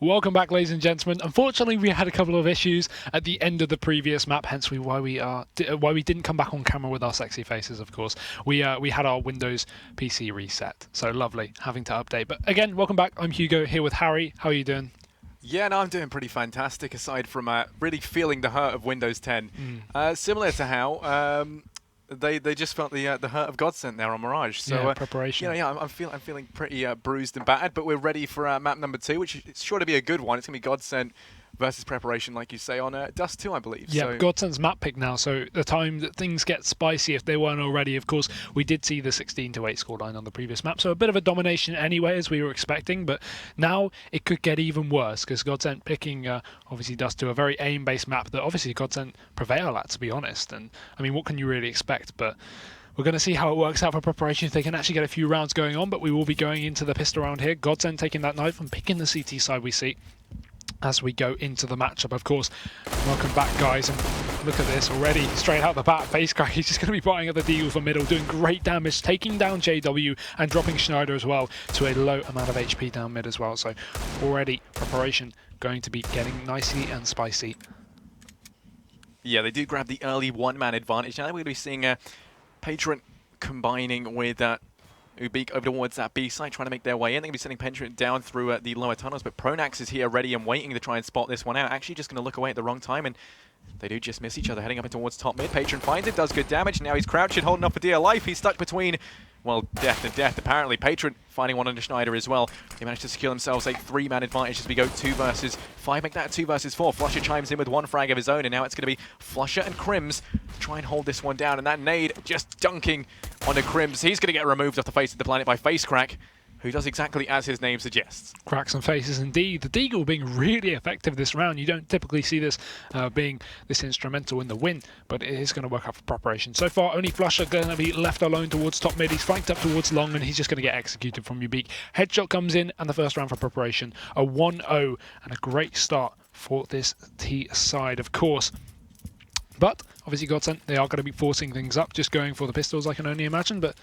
Welcome back, ladies and gentlemen. Unfortunately, we had a couple of issues at the end of the previous map, hence why we didn't come back on camera with our sexy faces. Of course, we had our Windows PC reset, so lovely having to update. But again, welcome back. I'm Hugo here with Harry. How are you doing? Yeah, no, I'm doing pretty fantastic. Aside from really feeling the hurt of Windows 10, similar to how they just felt the hurt of GODSENT there on Mirage. So yeah, preparation. I'm feeling pretty bruised and battered, but we're ready for map number 2, which is sure to be a good one. It's gonna be GODSENT versus preparation, like you say, on Dust 2, I believe. Yeah, so GODSENT's map pick now, so the time that things get spicy, if they weren't already, of course, we did see the 16-8 scoreline on the previous map, so a bit of a domination anyway, as we were expecting, but now it could get even worse, because GODSENT picking, obviously, Dust 2, a very aim-based map that obviously GODSENT prevail at, to be honest, and, I mean, what can you really expect, but we're going to see how it works out for preparation, if they can actually get a few rounds going on, but we will be going into the pistol round here. GODSENT taking that knife and picking the CT side we see as we go into the matchup, of course. Welcome back, guys, and look at this already, straight out the bat, facecrack. He's just going to be buying at the deagle for middle, doing great damage, taking down JW and dropping znajder as well to a low amount of HP down mid as well. So already preparation going to be getting nicely and spicy. Yeah, they do grab the early one-man advantage. Now we're going to be seeing Patron combining with Ubik over towards that B side, trying to make their way in. They're going to be sending Patron down through the lower tunnels, but pronax is here ready and waiting to try and spot this one out. Actually just going to look away at the wrong time, and they do just miss each other, heading up towards top mid. Patron finds it, does good damage. Now he's crouching, holding up for dear life. He's stuck between, well, death and death, apparently. Patron finding one under znajder as well. They managed to secure themselves a 3-man advantage as we go 2 versus 5. Make that 2 versus 4. flusha chimes in with 1 frag of his own, and now it's going to be flusha and KRIMZ to try and hold this one down. And that nade just dunking onto KRIMZ. He's going to get removed off the face of the planet by facecrack, who does exactly as his name suggests. Cracks and faces indeed. The deagle being really effective this round. You don't typically see this being this instrumental in the win, but it is going to work out for preparation. So far, only flusha going to be left alone towards top mid. He's flanked up towards long, and he's just going to get executed from Ubik. Headshot comes in, and the first round for preparation. A 1-0, and a great start for this T side, of course. But, obviously, GODSENT, they are going to be forcing things up, just going for the pistols, I can only imagine, but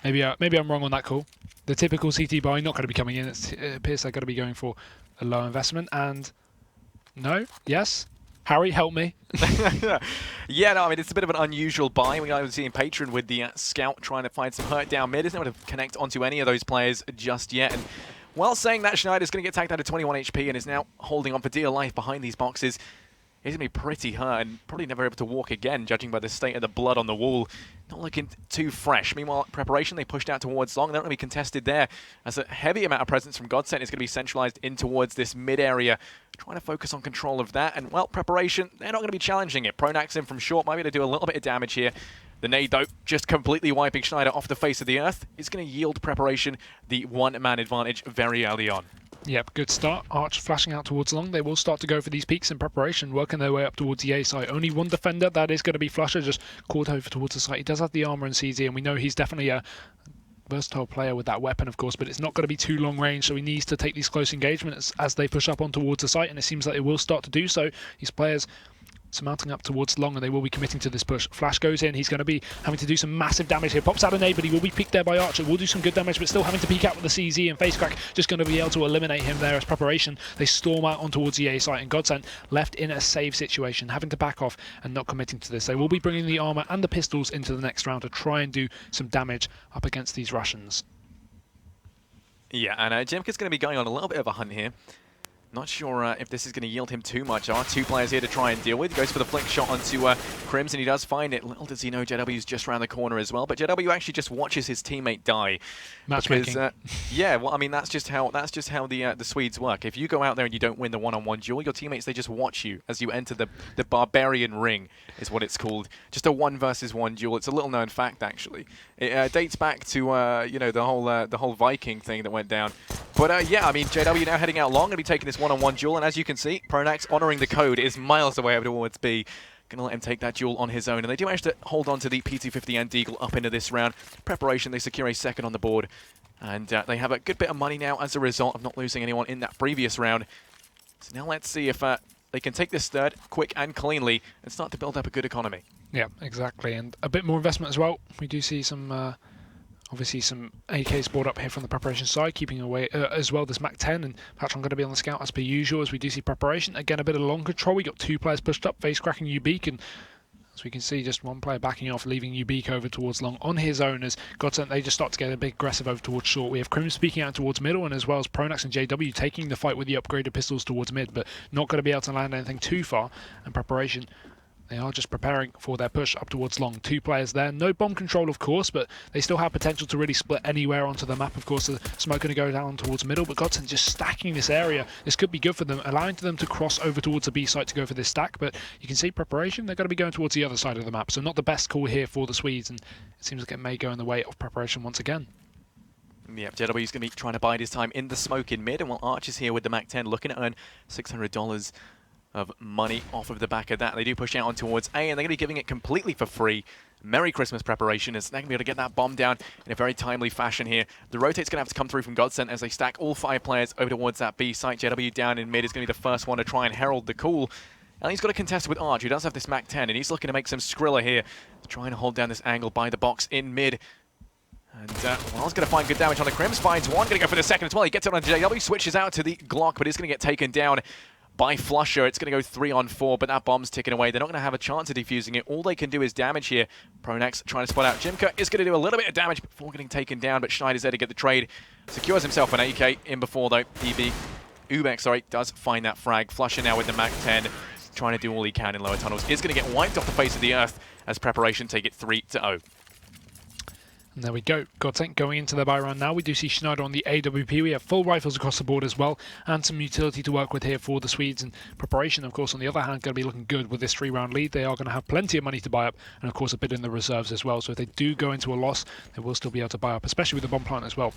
maybe I'm wrong on that call. The typical CT buy not going to be coming in. It appears they're going to be going for a low investment. And no, yes, Harry, help me. Yeah, no, I mean, it's a bit of an unusual buy. We are seeing Patron with the scout trying to find some hurt down mid. Isn't able to connect onto any of those players just yet. And while saying that, znajder is going to get tagged down to 21 HP and is now holding on for dear life behind these boxes. He's going to be pretty hurt and probably never able to walk again, judging by the state of the blood on the wall. Not looking too fresh. Meanwhile, preparation, they pushed out towards long. They're not going to be contested there, as a heavy amount of presence from GODSENT is going to be centralized in towards this mid area, trying to focus on control of that. And, well, preparation, they're not going to be challenging it. Pronax in from short, might be able to do a little bit of damage here. The nade, though, just completely wiping znajder off the face of the earth. Is going to yield preparation the 1-man advantage very early on. Yep, good start. Arch flashing out towards long. They will start to go for these peaks in preparation, working their way up towards the A site. Only one defender, that is going to be flusha, just called over towards the site. He does have the armor and CZ, and we know he's definitely a versatile player with that weapon, of course, but it's not going to be too long range, so he needs to take these close engagements as they push up on towards the site, and it seems like they will start to do so. These players surmounting up towards long, and they will be committing to this push. Flash goes in. He's going to be having to do some massive damage here. Pops out a nade, but he will be peeked there by Archer. Will do some good damage, but still having to peek out with the CZ, and facecrack just going to be able to eliminate him there as preparation. They storm out on towards the A site, and GODSENT left in a save situation, having to back off and not committing to this. They will be bringing the armor and the pistols into the next round to try and do some damage up against these Russians. Yeah, and jmqa's going to be going on a little bit of a hunt here. Not sure if this is going to yield him too much. There are 2 players here to try and deal with. He goes for the flick shot onto KRIMZ, and he does find it. Little does he know JW's just around the corner as well. But JW actually just watches his teammate die. Matchmaking. Because, yeah, well, I mean, that's just how the Swedes work. If you go out there and you don't win the one-on-one duel, your teammates, they just watch you as you enter the barbarian ring, is what it's called. Just a 1 versus 1 duel. It's a little-known fact, actually. It dates back to you know, the whole Viking thing that went down. But yeah, I mean, JW now heading out long, going to be taking this one-on-one duel, and as you can see, pronax honouring the code is miles away over towards B. Going to let him take that duel on his own, and they do manage to hold on to the P250 and Deagle up into this round. Preparation, they secure a 2nd on the board, and they have a good bit of money now as a result of not losing anyone in that previous round. So now let's see if they can take this 3rd quick and cleanly and start to build up a good economy. Yeah, exactly, and a bit more investment as well. We do see some Obviously some AKs brought up here from the preparation side, keeping away as well this Mac 10, and Patron going to be on the scout as per usual as we do see preparation. Again, a bit of long control. We got 2 players pushed up, FaceCrack and Ubeak, and as we can see, just 1 player backing off, leaving Ubeak over towards long on his own as GODSENT, they just start to get a bit aggressive over towards short. We have KRIMZ speaking out towards middle, and as well as pronax and JW taking the fight with the upgraded pistols towards mid, but not going to be able to land anything too far. And preparation, they are just preparing for their push up towards long. 2 players there. No bomb control, of course, but they still have potential to really split anywhere onto the map. Of course, the smoke going to go down towards middle, but GODSENT just stacking this area. This could be good for them, allowing them to cross over towards the B site to go for this stack, but you can see preparation, they're going to be going towards the other side of the map, so not the best call here for the Swedes, and it seems like it may go in the way of preparation once again. Yeah, JW's going to be trying to bide his time in the smoke in mid, and while Archer's here with the Mac 10 looking to earn $600 of money off of the back of that. They do push out on towards A, and they're going to be giving it completely for free. Merry Christmas preparation as they're going to be able to get that bomb down in a very timely fashion here. The rotate's going to have to come through from GODSENT as they stack all 5 players over towards that B site. JW down in mid is going to be the first one to try and herald the call. And he's got a contest with Arch, who does have this Mac 10, and he's looking to make some Skrilla here, trying to hold down this angle by the box in mid. And Wall's going to find good damage on the KRIMZ, finds one, going to go for the second as well. He gets it on JW, switches out to the Glock, but it's going to get taken down by flusha. It's going to go 3-on-4, but that bomb's ticking away. They're not going to have a chance of defusing it. All they can do is damage here. pronax trying to spot out. jmqa is going to do a little bit of damage before getting taken down, but znajder's there to get the trade. Secures himself an AK in before, though. Ubeck does find that frag. flusha now with the Mac 10, trying to do all he can in lower tunnels. Is going to get wiped off the face of the earth as preparation take it 3-0. And there we go. GODSENT going into the buy round now. We do see znajder on the AWP. We have full rifles across the board as well, and some utility to work with here for the Swedes. And preparation, of course, on the other hand, going to be looking good with this 3-round lead. They are going to have plenty of money to buy up, and of course a bit in the reserves as well. So if they do go into a loss, they will still be able to buy up, especially with the bomb plant as well,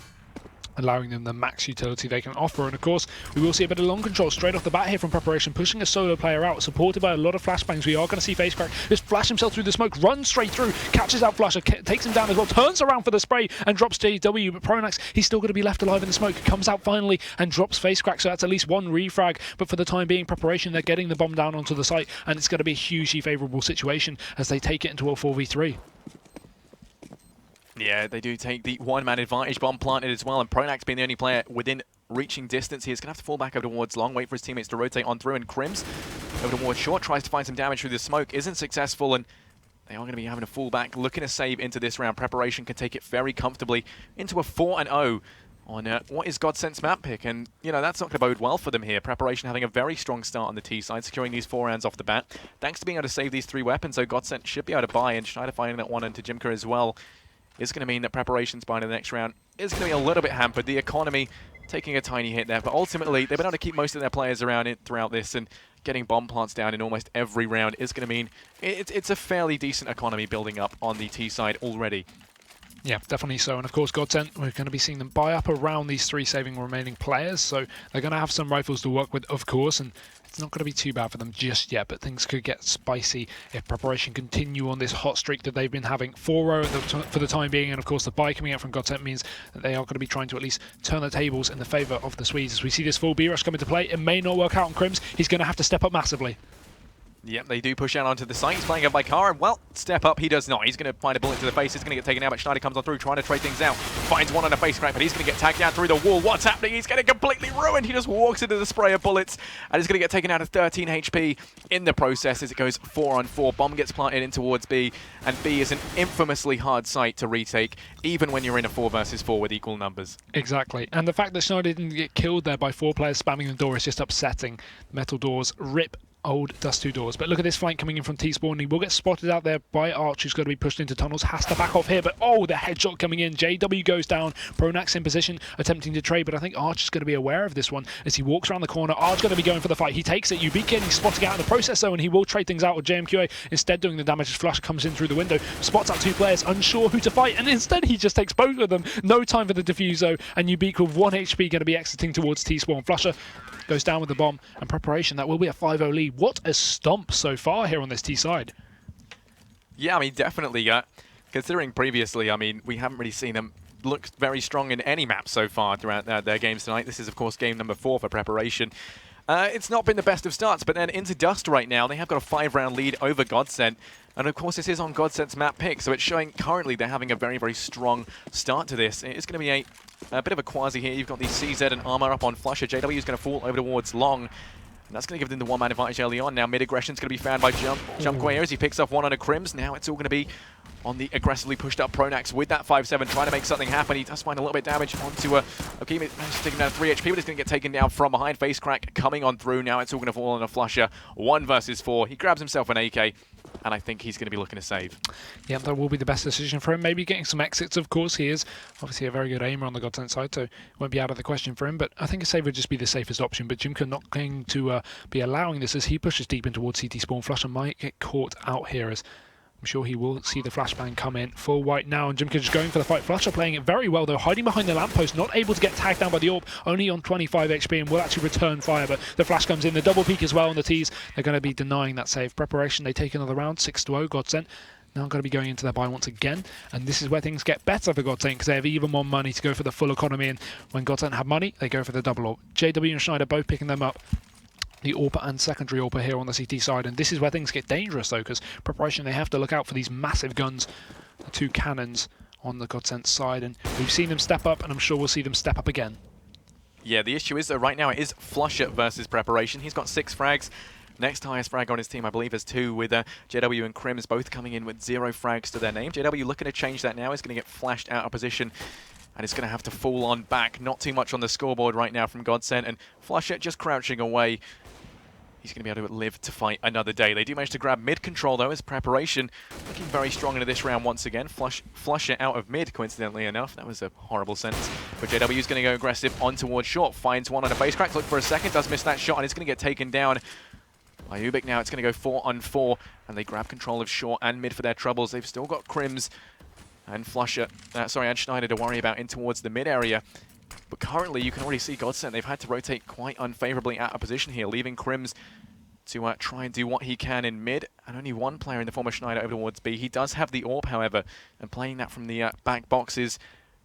allowing them the max utility they can offer. And of course, we will see a bit of long control straight off the bat here from preparation, pushing a solo player out, supported by a lot of flashbangs. We are going to see FaceCrack just flash himself through the smoke, runs straight through, catches out flusha, takes him down as well, turns around for the spray and drops JW, but pronax, he's still going to be left alive in the smoke, comes out finally and drops FaceCrack, so that's at least 1 refrag. But for the time being, preparation, they're getting the bomb down onto the site, and it's going to be a hugely favourable situation as they take it into a 4v3. Yeah, they do take the 1-man advantage, bomb planted as well, and pronax being the only player within reaching distance, he's going to have to fall back over towards long, wait for his teammates to rotate on through, and KRIMZ over towards short, tries to find some damage through the smoke, isn't successful, and they are going to be having a fall back, looking to save into this round. Preparation can take it very comfortably into a 4-0 on what is GODSENT's map pick, and you know that's not going to bode well for them here. Preparation having a very strong start on the T side, securing these 4 rounds off the bat. Thanks to being able to save these 3 weapons, so GODSENT should be able to buy, and znajder finding that one into jmqa as well is going to mean that preparation's buying in the next round is going to be a little bit hampered. The economy taking a tiny hit there, but ultimately they've been able to keep most of their players around it throughout this, and getting bomb plants down in almost every round is going to mean it's a fairly decent economy building up on the T side already. Yeah, definitely so. And of course, GODSENT, we're going to be seeing them buy up around these 3 saving remaining players. So they're going to have some rifles to work with, of course, and it's not going to be too bad for them just yet. But things could get spicy if preparation continue on this hot streak that they've been having 4-0 for the time being. And of course, the buy coming out from GODSENT means that they are going to be trying to at least turn the tables in the favour of the Swedes. As we see this full B-rush come into play, it may not work out on KRIMZ. He's going to have to step up massively. Yep, they do push out onto the site. He's playing up by Kara. Well, step up, he does not. He's going to find a bullet to the face. He's going to get taken out, but znajder comes on through, trying to trade things out. Finds one on a face crack, but he's going to get tagged down through the wall. What's happening? He's getting completely ruined. He just walks into the spray of bullets, and he's going to get taken out of 13 HP in the process as it goes 4-on-4. Bomb gets planted in towards B, and B is an infamously hard site to retake, even when you're in a 4 versus 4 with equal numbers. Exactly. And the fact that znajder didn't get killed there by 4 players spamming the door is just upsetting. Metal doors rip old Dust 2 doors. But look at this flank coming in from T-Spawn. He will get spotted out there by Arch, who's going to be pushed into tunnels. Has to back off here, but oh, the headshot coming in. JW goes down. pronax in position, attempting to trade, but I think Arch is going to be aware of this one as he walks around the corner. Arch going to be going for the fight. He takes it. Ubeak getting spotting out in the process though, and he will trade things out with jmqa. Instead doing the damage as flush comes in through the window. Spots out 2 players, unsure who to fight, and instead he just takes both of them. No time for the defuse though, and Ubeak with 1 HP going to be exiting towards T-Spawn. flusha goes down with the bomb, and preparation, that will be a 5-0 lead. What a stomp so far here on this T side. Yeah, I mean, definitely. Considering previously, I mean, we haven't really seen them look very strong in any map so far throughout their games tonight. This is, of course, game number 4 for preparation. It's not been the best of starts, but then into Dust right now. They have got a 5-round lead over GODSENT. And of course, this is on GODSENT's map pick, so it's showing currently they're having a very, very strong start to this. It's going to be a bit of a quasi here. You've got the CZ and Armor up on flusha. JW is going to fall over towards Long. And that's going to give them the one-man advantage early on. Now mid-aggression is going to be found by jmqa as he picks off one on a KRIMZ. Now it's all going to be on the aggressively pushed up pronax with that 5-7, trying to make something happen. He does find a little bit of damage onto okay, managed to take him down 3 HP, but he's going to get taken down from behind. Facecrack coming on through. Now it's all going to fall on a flusha. 1 versus 4. He grabs himself an AK, and I think he's going to be looking to save. Yeah, that will be the best decision for him. Maybe getting some exits, of course. He is obviously a very good aimer on the GODSENT side, so it won't be out of the question for him. But I think a save would just be the safest option. But jmqa not going to be allowing this as he pushes deep in towards CT spawn. flusha might get caught out here as I'm sure he will see the flashbang come in. Full white now, and jmqa just going for the fight. flusha playing it very well, though, hiding behind the lamppost, not able to get tagged down by the AWP, only on 25 HP, and will actually return fire, but the flash comes in. The double peek as well on the T's. They're going to be denying that save. Preparation, they take another round, 6-0, GODSENT. Now going to be going into their buy once again, and this is where things get better for GODSENT, because they have even more money to go for the full economy, and when GODSENT have money, they go for the double AWP. JW and znajder both picking them up. The AWP and secondary AWP here on the CT side, and this is where things get dangerous though, because preparation, they have to look out for these massive guns, the 2 cannons on the GODSENT side, and we've seen them step up, and I'm sure we'll see them step up again. Yeah, the issue is though right now it is flusha versus preparation. He's got 6 frags. Next highest frag on his team, I believe, is 2, with JW and KRIMZ both coming in with 0 frags to their name. JW looking to change that now. He's going to get flashed out of position, and it's going to have to fall on back. Not too much on the scoreboard right now from GODSENT, and flusha just crouching away. He's going to be able to live to fight another day. They do manage to grab mid control though, as preparation looking very strong into this round once again. flusha out of mid, coincidentally enough. That was a horrible sentence. But JW is going to go aggressive on towards short. Finds one on a facecrack. Look for a second. Does miss that shot, and it's going to get taken down by Ubik. Now it's going to go 4-on-4, and they grab control of short and mid for their troubles. They've still got KRIMZ and flusha, and znajder to worry about in towards the mid area. But currently, you can already see GODSENT, they've had to rotate quite unfavorably out of position here, leaving KRIMZ to try and do what he can in mid, and only 1 player in the form of znajder over towards B. He does have the AWP, however, and playing that from the back boxes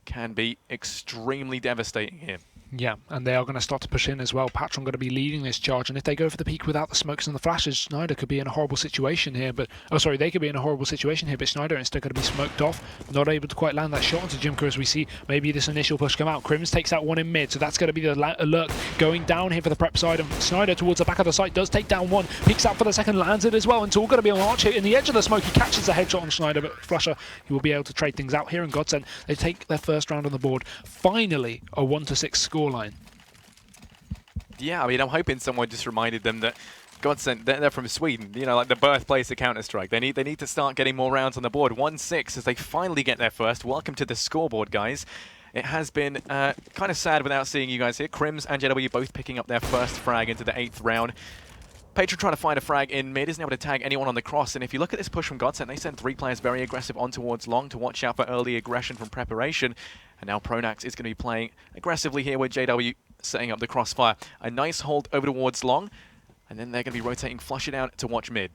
can be extremely devastating here. Yeah, and they are going to start to push in as well. Patron going to be leading this charge, and if they go for the peak without the smokes and the flashes, znajder could be in a horrible situation here. But they could be in a horrible situation here. But znajder instead going to be smoked off, not able to quite land that shot onto jmqa as we see maybe this initial push come out. KRIMZ takes out one in mid, so that's going to be the alert going down here for the prep side. And znajder towards the back of the site does take down one, peeks out for the second, lands it as well. And it's all going to be on Arch here in the edge of the smoke. He catches a headshot on znajder, but flusha, he will be able to trade things out here. And GODSENT, they take their first round on the board. Finally, a 1-6 scoreline. Yeah, I mean, I'm hoping someone just reminded them that GODSENT, they're from Sweden, you know, like the birthplace of Counter-Strike. They need to start getting more rounds on the board. 1-6 as they finally get their first. Welcome to the scoreboard, guys. It has been kind of sad without seeing you guys here. KRIMZ and JW both picking up their first frag into the 8th round. Patron trying to find a frag in mid, isn't able to tag anyone on the cross, and if you look at this push from GODSENT, they send 3 players very aggressive on towards long to watch out for early aggression from preparation, and now pronax is going to be playing aggressively here with JW setting up the crossfire. A nice hold over towards long, and then they're going to be rotating flusha down to watch mid.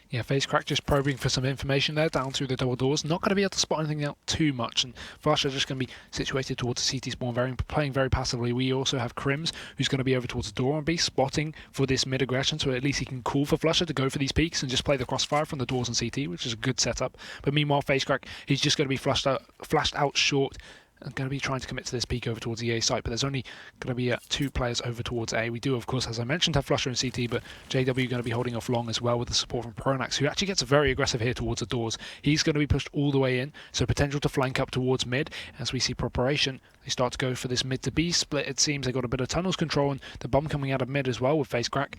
Yeah, facecrack just probing for some information there down through the double doors. Not going to be able to spot anything out too much, and flusha just going to be situated towards the CT spawn, playing very passively. We also have KRIMZ, who's going to be over towards the door and be spotting for this mid aggression, so at least he can call for flusha to go for these peaks and just play the crossfire from the doors and CT, which is a good setup. But meanwhile, facecrack, he's just going to be flashed out short. I'm going to be trying to commit to this peak over towards the A site, but there's only going to be 2 players over towards A. We do, of course, as I mentioned, have flusha and CT, but JW going to be holding off long as well with the support from pronax, who actually gets very aggressive here towards the doors. He's going to be pushed all the way in, so potential to flank up towards mid. As we see preparation, they start to go for this mid to B split. It seems they got a bit of tunnels control, and the bomb coming out of mid as well with facecrack.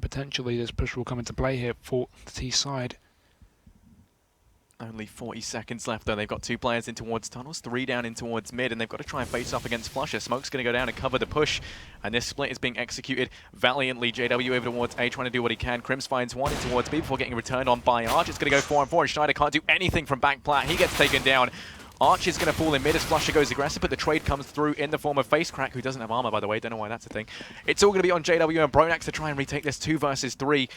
Potentially this push will come into play here for the T side. Only 40 seconds left, though. They've got 2 players in towards tunnels, 3 down in towards mid, and they've got to try and face off against flusha. Smoke's going to go down and cover the push, and this split is being executed valiantly. JW over towards A, trying to do what he can. KRIMZ finds one in towards B before getting returned on by Arch. It's going to go 4-on-4, and znajder can't do anything from back plat. He gets taken down. Arch is going to fall in mid as flusha goes aggressive, but the trade comes through in the form of facecrack, who doesn't have armor, by the way. Don't know why that's a thing. It's all going to be on JW and pronax to try and retake this 2 versus 3.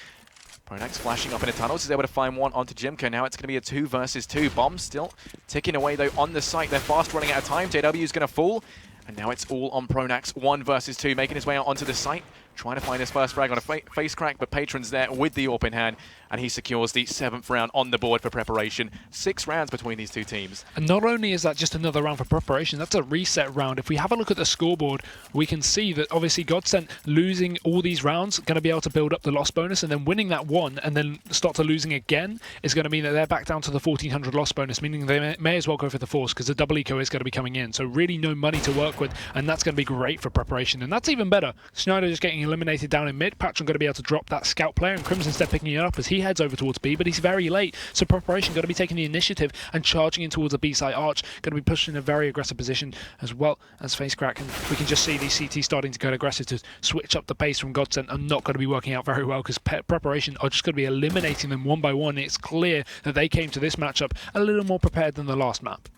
pronax flashing up in the tunnels. He's able to find one onto jmqa. Now it's going to be a 2 versus 2. Bomb still ticking away, though, on the site. They're fast running out of time. JW is going to fall. And now it's all on Pronax, 1 versus 2, making his way out onto the site, trying to find his first frag on a face crack, but Patron's there with the AWP in hand, and he secures the 7th round on the board for preparation. 6 rounds between these two teams. And not only is that just another round for preparation, that's a reset round. If we have a look at the scoreboard, we can see that obviously GODSENT losing all these rounds, going to be able to build up the loss bonus, and then winning that one and then start to losing again is going to mean that they're back down to the 1400 loss bonus, meaning they may as well go for the force because the double eco is going to be coming in. So really no money to work with, and that's going to be great for preparation. And that's even better. znajder just getting eliminated down in mid. Patron going to be able to drop that scout player, and KRIMZ instead picking it up as he heads over towards B, but he's very late. So preparation going to be taking the initiative and charging in towards the B side arch, going to be pushed in a very aggressive position as well as facecrack. And we can just see these CT starting to go aggressive to switch up the pace from GODSENT, and not going to be working out very well because preparation are just going to be eliminating them one by one. It's clear that they came to this matchup a little more prepared than the last map.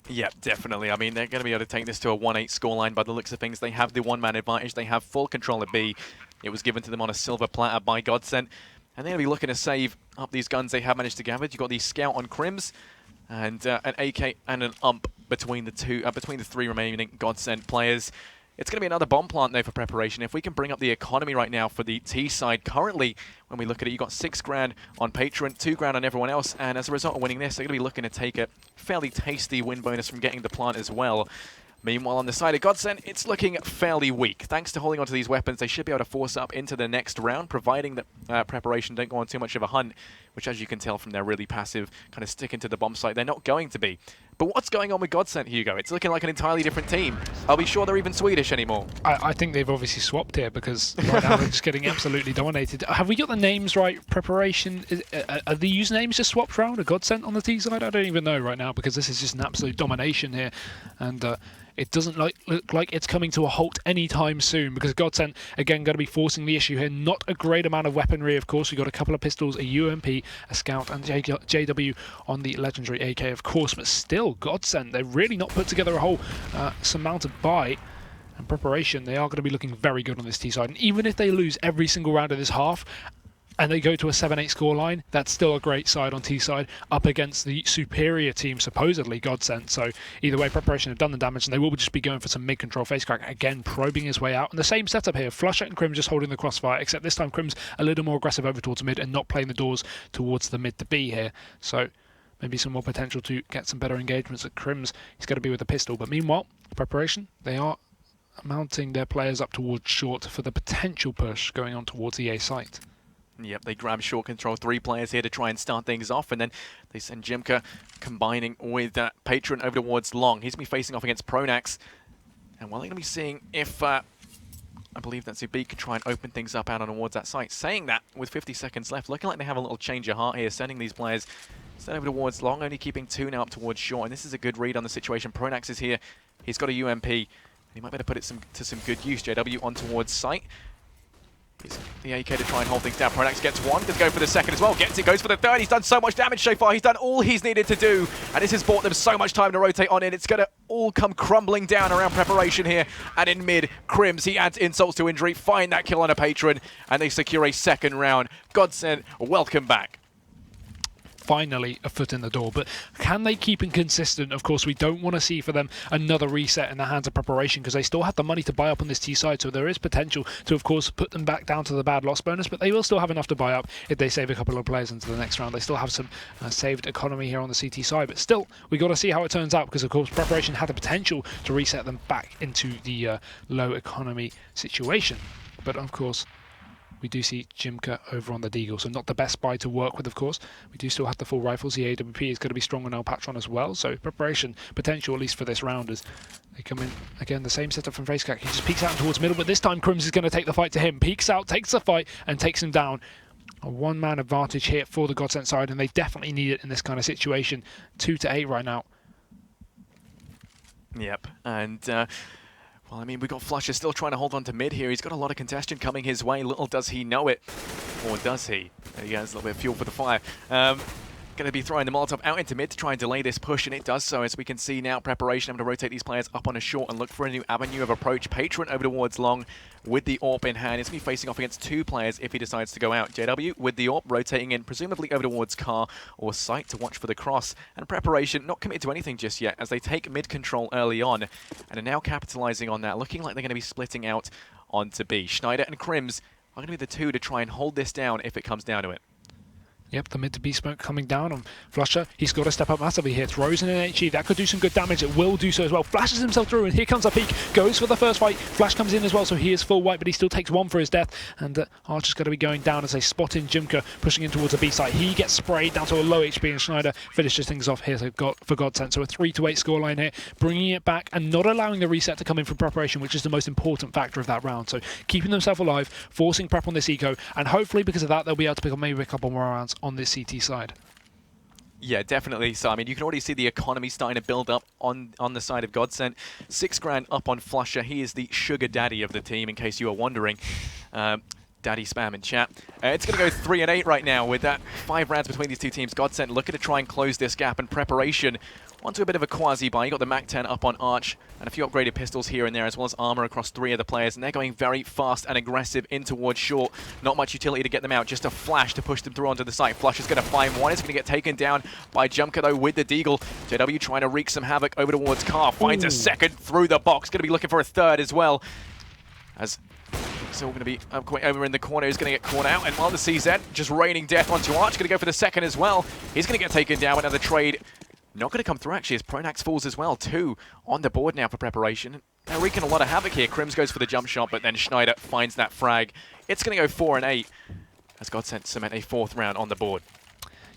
Yep, definitely. I mean, they're going to be able to take this to a 1-8 scoreline by the looks of things. They have the one-man advantage. They have full control of B. It was given to them on a silver platter by GODSENT. And they're going to be looking to save up these guns they have managed to gather. You've got the scout on KRIMZ and an AK and an ump between the between the 3 remaining GODSENT players. It's going to be another bomb plant, though, for preparation. If we can bring up the economy right now for the T side, currently, when we look at it, you've got 6 grand on Patron, 2 grand on everyone else, and as a result of winning this, they're going to be looking to take a fairly tasty win bonus from getting the plant as well. Meanwhile, on the side of GODSENT, it's looking fairly weak. Thanks to holding onto these weapons, they should be able to force up into the next round, providing that preparation don't go on too much of a hunt, which, as you can tell from their really passive kind of sticking to the bomb site, they're not going to be. But what's going on with GODSENT, Hugo? It's looking like an entirely different team. Are we sure they're even Swedish anymore? I think they've obviously swapped here because right now they're just getting absolutely dominated. Have we got the names right? Preparation, are the usernames just swapped around? A GODSENT on the T side? I don't even know right now because this is just an absolute domination here. And it doesn't look like it's coming to a halt anytime soon because GODSENT, again, going to be forcing the issue here. Not a great amount of weaponry, of course. We've got a couple of pistols, a UMP, a scout, and JW on the legendary AK, of course. But still, GODSENT, they've really not put together a whole surmounted buy. And preparation, they are going to be looking very good on this T side. And even if they lose every single round of this half, and they go to a 7-8 scoreline, that's still a great side on T side up against the superior team, supposedly GODSENT. So either way, preparation have done the damage, and they will just be going for some mid-control facecrack, again probing his way out. And the same setup here, flusha and KRIMZ just holding the crossfire, except this time KRIMZ a little more aggressive over towards mid and not playing the doors towards the mid to B here. So maybe some more potential to get some better engagements at KRIMZ. He's going to be with a pistol, but meanwhile, preparation, they are mounting their players up towards short for the potential push going on towards the A site. Yep, they grab short control, 3 players here to try and start things off, and then they send jmqa combining with Patron over towards long. He's going to be facing off against Pronax, and well, they're going to be seeing if, I believe that Zubik can try and open things up out on towards that site. Saying that, with 50 seconds left, looking like they have a little change of heart here, sending these players sent over towards long, only keeping 2 now up towards short, and this is a good read on the situation. Pronax is here, he's got a UMP, and he might better put it to some good use. JW on towards site. The AK to try and hold things down. Pronax gets 1, gonna go for the second as well. Gets it, goes for the 3rd. He's done so much damage so far. He's done all he's needed to do, and this has bought them so much time to rotate on in. It's gonna all come crumbling down around preparation here. And in mid, KRIMZ, he adds insults to injury, find that kill on a Patron, and they secure a 2nd round. GODSENT, welcome back. Finally a foot in the door, but can they keep it consistent? Of course, we don't want to see for them another reset in the hands of preparation because they still have the money to buy up on this T side, so there is potential to, of course, put them back down to the bad loss bonus, but they will still have enough to buy up if they save a couple of players into the next round. They still have some saved economy here on the CT side, but still, we got to see how it turns out because, of course, preparation had the potential to reset them back into the low economy situation. But, of course, we do see jmqa over on the Deagle, so not the best buy to work with, of course. We do still have the full rifles. The AWP is going to be strong on our Patron as well, so preparation potential, at least for this round, as they come in. Again, the same setup from facecrack. He just peeks out towards middle, but this time KRIMZ is going to take the fight to him. Peeks out, takes the fight, and takes him down. A 1-man advantage here for the GODSENT side, and they definitely need it in this kind of situation. 2-8 right now. Yep, and well, I mean, we've got flusha still trying to hold on to mid here. He's got a lot of congestion coming his way. Little does he know it. Or does he? There he has a little bit of fuel for the fire. Going going to be throwing the Molotov out into mid to try and delay this push, and it does so, as we can see now. Preparation, having to rotate these players up on a short and look for a new avenue of approach. Patron over towards long with the AWP in hand. He's going to be facing off against 2 players if he decides to go out. JW with the AWP rotating in, presumably over towards car or site to watch for the cross. And Preparation not committed to anything just yet, as they take mid control early on and are now capitalizing on that, looking like they're going to be splitting out onto B. znajder and KRIMZ are going to be the 2 to try and hold this down if it comes down to it. Yep, the mid to B smoke coming down on flusha. He's got to step up massively here. Throws in an HE. That could do some good damage. It will do so as well. Flashes himself through, and here comes a peek. Goes for the first fight. Flash comes in as well, so he is full white, but he still takes 1 for his death. And Archer's going to be going down as they spot in jmqa, pushing in towards a B site. He gets sprayed down to a low HP, and znajder finishes things off here for GODSENT. So a 3-8 scoreline here, bringing it back and not allowing the reset to come in from Preparation, which is the most important factor of that round. So keeping themselves alive, forcing prep on this eco, and hopefully because of that, they'll be able to pick up maybe a couple more rounds on this CT side. Yeah, definitely. So, I mean, you can already see the economy starting to build up on the side of GODSENT. 6 grand up on flusha. He is the sugar daddy of the team, in case you are wondering. Daddy spam in chat. It's going to go 3-8 right now with that 5 rounds between these 2 teams. GODSENT looking to try and close this gap, and Preparation onto a bit of a quasi-buy. You got the MAC-10 up on Arch and a few upgraded pistols here and there, as well as armor across 3 of the players, and they're going very fast and aggressive in towards short. Not much utility to get them out, just a flash to push them through onto the site. Flush is going to find one. It's going to get taken down by jmqa though with the deagle. JW trying to wreak some havoc over towards car. Finds a second through the box. Going to be looking for a third as well. As so we're going to be over in the corner. He's going to get caught out, and while the CZ just raining death onto Arch, going to go for the second as well. He's going to get taken down. Another trade not going to come through actually, as pronax falls as well. 2 on the board now for Preparation. They're wreaking a lot of havoc here. KRIMZ goes for the jump shot, but then znajder finds that frag. It's going to go 4-8 as GODSENT cement a 4th round on the board.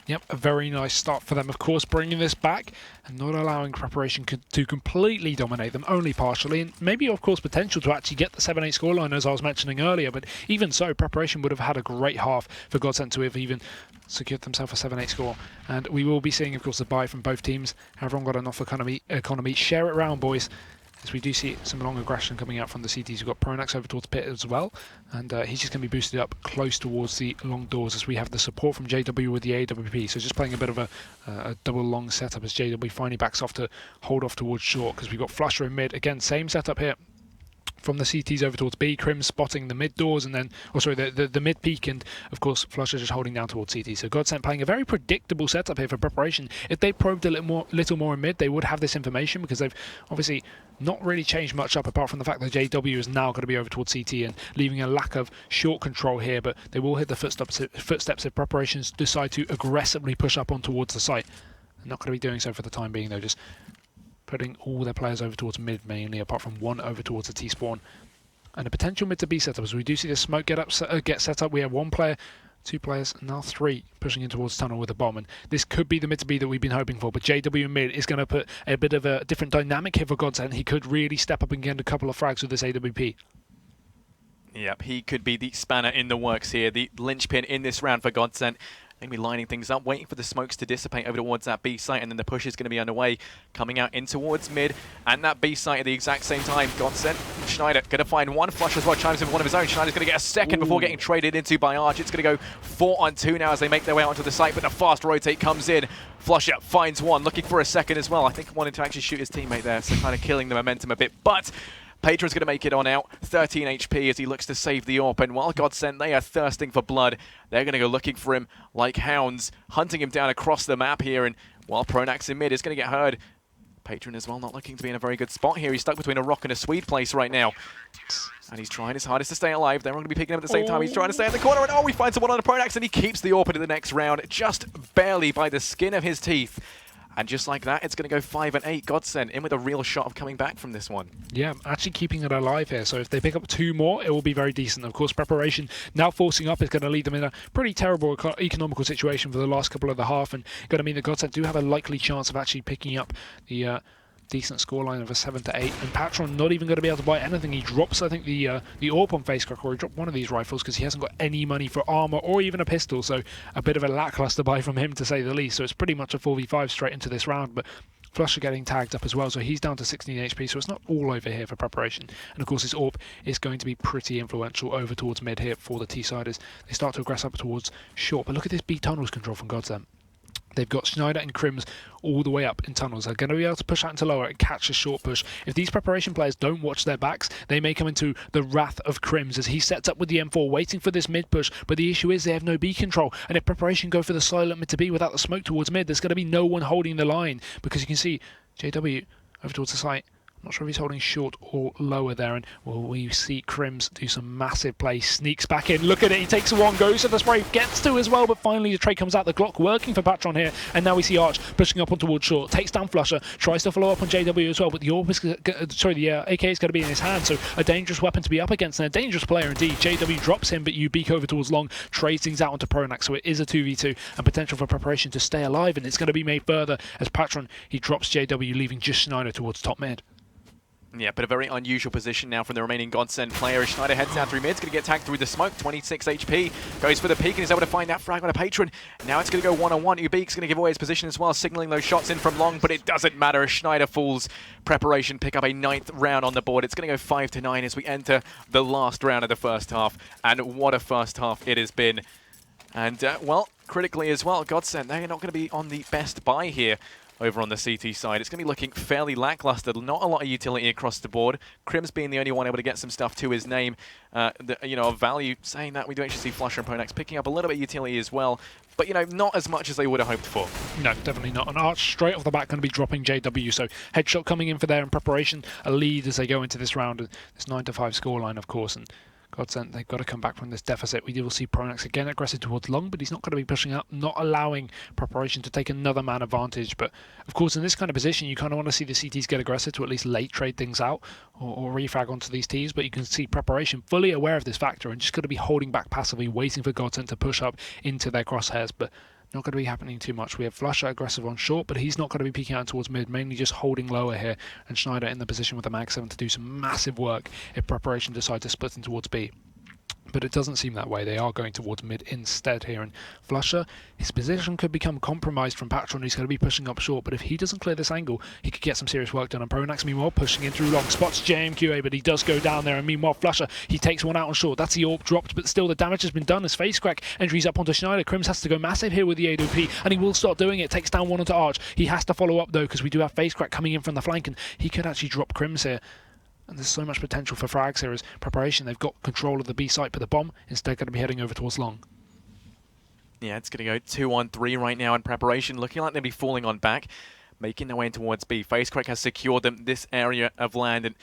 Yep, a very nice start for them, of course, bringing this back and not allowing Preparation to completely dominate them, only partially, and maybe, of course, potential to actually get the 7-8 scoreline, as I was mentioning earlier, but even so, Preparation would have had a great half for GODSENT to have even secured themselves a 7-8 score. And we will be seeing, of course, a buy from both teams. Everyone got enough economy. Share it round, boys. As we do see some long aggression coming out from the CTs. We've got pronax over towards pit as well, and he's just going to be boosted up close towards the long doors, as we have the support from JW with the AWP. So just playing a bit of a double long setup as JW finally backs off to hold off towards short, because we've got flusha in mid. Again, same setup here from the CTs over towards B. KRIMZ spotting the mid doors, and then, the mid peak, and of course flusha just holding down towards CT. So GODSENT playing a very predictable setup here for Preparation. If they probed a little more in mid, they would have this information, because they've obviously not really changed much up, apart from the fact that JW is now going to be over towards CT and leaving a lack of short control here, but they will hit the footsteps if Preparations decide to aggressively push up on towards the site. They're not going to be doing so for the time being, though, just putting all their players over towards mid mainly, apart from 1 over towards the T-spawn. And a potential mid to B setup, as we do see the smoke get set up. We have 1 player, 2 players, and now 3 pushing in towards tunnel with a bomb, and this could be the mid to B that we've been hoping for, but JW mid is going to put a bit of a different dynamic here for GODSENT. He could really step up and get a couple of frags with this AWP. Yep, he could be the spanner in the works here, the linchpin in this round for GODSENT. Going to be lining things up, waiting for the smokes to dissipate over towards that B site, and then the push is going to be underway, coming out in towards mid, and that B site at the exact same time. GODSENT, znajder going to find 1 flush as well, chimes in with 1 of his own. znajder's going to get a second before getting traded into by Arch. It's going to go 4-on-2 now as they make their way onto the site, but the fast rotate comes in. flusha finds 1, looking for a second as well. I think wanted to actually shoot his teammate there, so kind of killing the momentum a bit, but Patron's going to make it on out, 13 HP as he looks to save the AWP, and while GODSENT, they are thirsting for blood, they're going to go looking for him like hounds, hunting him down across the map here, and while pronax in mid is going to get heard. Patron as well, not looking to be in a very good spot here. He's stuck between a rock and a Swede place right now. And he's trying his hardest to stay alive. They're all going to be picking him at the same time. He's trying to stay in the corner, and he finds someone on the pronax, and he keeps the AWP into the next round, just barely by the skin of his teeth. And just like that, it's going to go 5-8. GODSENT in with a real shot of coming back from this one. Yeah, actually keeping it alive here. So if they pick up 2 more, it will be very decent. Of course, Preparation now forcing up is going to lead them in a pretty terrible economical situation for the last couple of the half, and going to mean that GODSENT do have a likely chance of actually picking up the decent scoreline of a 7-8. And Patron not even going to be able to buy anything. He drops, I think, the AWP on facecrack, or he dropped one of these rifles because he hasn't got any money for armor or even a pistol. So a bit of a lackluster buy from him, to say the least. So it's pretty much a 4v5 straight into this round. But flusha getting tagged up as well, so he's down to 16 HP, so it's not all over here for Preparation. And of course his AWP is going to be pretty influential over towards mid here for the T-siders. They start to aggress up towards short, but look at this B tunnels control from GODSENT. They've got znajder and KRIMZ all the way up in tunnels. They're going to be able to push out into lower and catch a short push. If these preparation players don't watch their backs, they may come into the wrath of KRIMZ as he sets up with the M4, waiting for this mid push. But the issue is they have no B control. And if preparation go for the silent mid to B without the smoke towards mid, there's going to be no one holding the line. Because you can see JW over towards the site. Not sure if he's holding short or lower there, and well, we see KRIMZ do some massive play, sneaks back in, look at it, he takes one, goes to the spray, gets two as well, but finally the trade comes out, the Glock working for Patron here, and now we see Arch pushing up on towards short, takes down flusha, tries to follow up on JW as well, but the AK is going to be in his hand, so a dangerous weapon to be up against, and a dangerous player indeed. JW drops him, but Ubik over towards long, trades things out onto pronax, so it is a 2v2, and potential for preparation to stay alive, and it's going to be made further as Patron, he drops JW, leaving just znajder towards top mid. Yeah, but a very unusual position now from the remaining GODSENT player. znajder heads down through mid, going to get tagged through the smoke, 26 HP, goes for the peek and is able to find that frag on a Patron. Now it's going to go one-on-one. Ubik's going to give away his position as well, signaling those shots in from long, but it doesn't matter. znajder falls. Preparation pick up a 9th round on the board. It's going to go 5-9 as we enter the last round of the first half, and what a first half it has been. And, well, critically as well, GODSENT, they're not going to be on the best buy here. Over on the CT side, it's going to be looking fairly lackluster. Not a lot of utility across the board. KRIMZ being the only one able to get some stuff to his name, of value. Saying that, we do actually see flusha and pronax picking up a little bit of utility as well, but not as much as they would have hoped for. No, definitely not. And Arch straight off the bat going to be dropping JW. So headshot coming in for there in preparation, a lead as they go into this round. This 9-5 scoreline, of course, and GODSENT, they've got to come back from this deficit. We will see pronax again aggressive towards long, but he's not going to be pushing up, not allowing preparation to take another man advantage. But of course, in this kind of position, you kind of want to see the CTs get aggressive to at least late trade things out or refrag onto these Ts. But you can see preparation fully aware of this factor and just going to be holding back passively, waiting for GODSENT to push up into their crosshairs. But not going to be happening too much. We have flusha aggressive on short, but he's not going to be peeking out towards mid, mainly just holding lower here. And znajder in the position with the mag 7 to do some massive work if preparation decide to split in towards B. But it doesn't seem that way. They are going towards mid instead here. And flusha, his position could become compromised from Patron. He's going to be pushing up short. But if he doesn't clear this angle, he could get some serious work done. And pronax, meanwhile, pushing in through long. Spots jmqa, but he does go down there. And meanwhile, flusha, he takes one out on short. That's the AWP dropped, but still the damage has been done as facecrack entries up onto znajder. KRIMZ has to go massive here with the AWP, and he will start doing it. Takes down one onto Arch. He has to follow up, though, because we do have facecrack coming in from the flank, and he could actually drop KRIMZ here. And there's so much potential for frags here as preparation. They've got control of the B site, but the bomb instead going to be heading over towards long. Yeah, it's going to go 2-on-3 right now in preparation, looking like they'll be falling on back, making their way in towards B. facecrack has secured them this area of land, and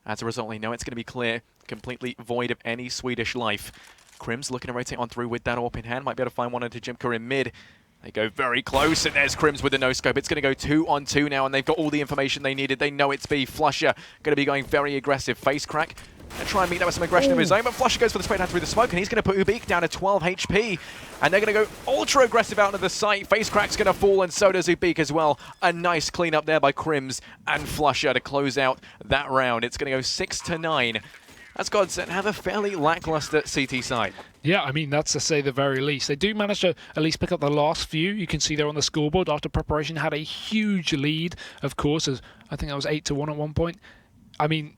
as a result, they know it's going to be clear, completely void of any Swedish life. KRIMZ looking to rotate on through with that AWP in hand, might be able to find one into jmqa in mid. They go very close, and there's KRIMZ with the no-scope. It's going to go 2-on-2 now, and they've got all the information they needed. They know it's B. flusha going to be going very aggressive. facecrack and try and meet that with some aggression of his own, but flusha goes for the spray down through the smoke, and he's going to put Ubik down to 12 HP. And they're going to go ultra-aggressive out of the site. facecrack's going to fall, and so does Ubik as well. A nice clean-up there by KRIMZ and flusha to close out that round. It's going to go 6-9. As GODSENT have a fairly lackluster CT side. Yeah, I mean, that's to say the very least. They do manage to at least pick up the last few. You can see there on the scoreboard after preparation had a huge lead, of course, as I think that was 8-1 at one point. I mean,